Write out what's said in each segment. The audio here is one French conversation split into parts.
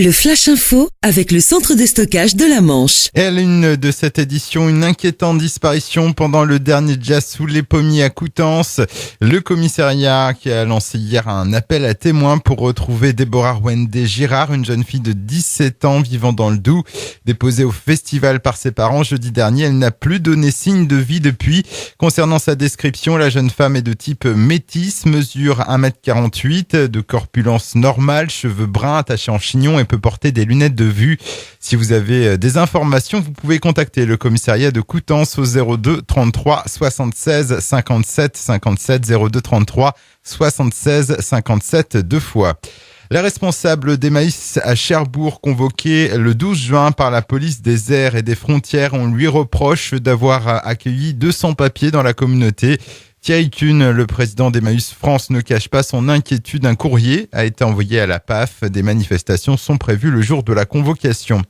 Le Flash Info avec le centre de stockage de la Manche. Et à l'une de cette édition, une inquiétante disparition pendant le dernier jazz sous les pommiers à Coutances. Le commissariat qui a lancé hier un appel à témoins pour retrouver Déborah Wendé Girard, une jeune fille de 17 ans vivant dans le Doubs. Déposée au festival par ses parents jeudi dernier, elle n'a plus donné signe de vie depuis. Concernant sa description, la jeune femme est de type métis, mesure 1m48, de corpulence normale, cheveux bruns attachés en chignon et peut porter des lunettes de vue. Si vous avez des informations, vous pouvez contacter le commissariat de Coutances au 02 33 76 57 57 02 33 76 57 deux fois. Les responsables d'Emmaüs à Cherbourg, convoqués le 12 juin par la police des airs et des frontières, on lui reproche d'avoir accueilli 200 papiers dans la communauté. Thierry Kuhn, le président d'Emmaüs France, ne cache pas son inquiétude. Un courrier a été envoyé à la PAF. Des manifestations sont prévues le jour de la convocation.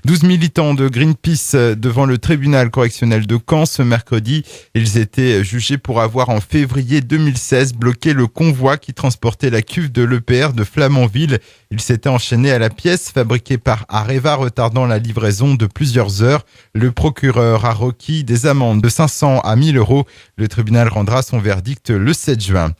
12 militants de Greenpeace devant le tribunal correctionnel de Caen ce mercredi. Ils étaient jugés pour avoir en février 2016 bloqué le convoi qui transportait la cuve de l'EPR de Flamanville. Il s'était enchaîné à la pièce fabriquée par Areva, retardant la livraison de plusieurs heures. Le procureur a requis des amendes de 500 à 1000 euros. Le tribunal rendra son verdict le 7 juin.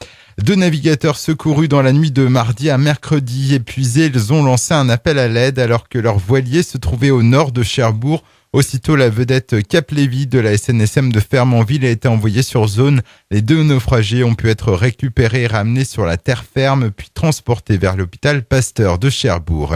2 navigateurs secourus dans la nuit de mardi à mercredi. Épuisés, ils ont lancé un appel à l'aide alors que leur voilier se trouvait au nord de Cherbourg. Aussitôt, la vedette Cap Lévy de la SNSM de Fermanville a été envoyée sur zone. Les 2 naufragés ont pu être récupérés et ramenés sur la terre ferme, puis transportés vers l'hôpital Pasteur de Cherbourg.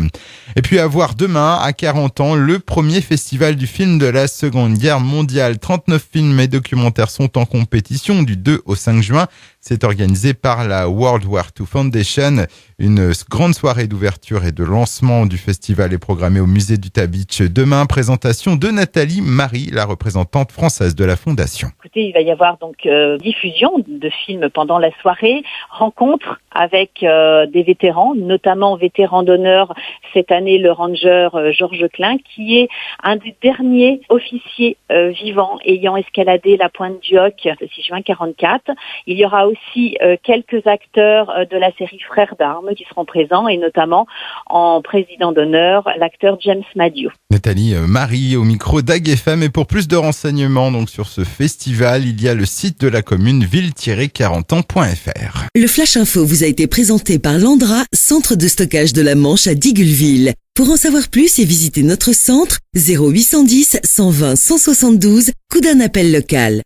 Et puis à voir demain, à 40 ans, le premier festival du film de la Seconde Guerre mondiale. 39 films et documentaires sont en compétition du 2 au 5 juin. C'est organisé par la World War II Foundation. Une grande soirée d'ouverture et de lancement du festival est programmée au musée du Tabitch. Demain, présentation de Nathalie Marie, la représentante française de la Fondation. Écoutez, il va y avoir donc diffusion de films pendant la soirée, rencontre avec des vétérans, notamment vétéran d'honneur cette année, le ranger Georges Klein, qui est un des derniers officiers vivants ayant escaladé la pointe du Hoc le 6 juin 44. Il y aura aussi quelques acteurs de la série Frères d'armes qui seront présents, et notamment en président d'honneur, l'acteur James Madio. Nathalie Marie au micro d'AG-FM. Et pour plus de renseignements donc sur ce festival, il y a le site de la commune ville-40ans.fr. Le Flash Info vous a été présenté par Landra, centre de stockage de la Manche à Digulleville. Pour en savoir plus et visiter notre centre, 0810 120 172, coup d'un appel local.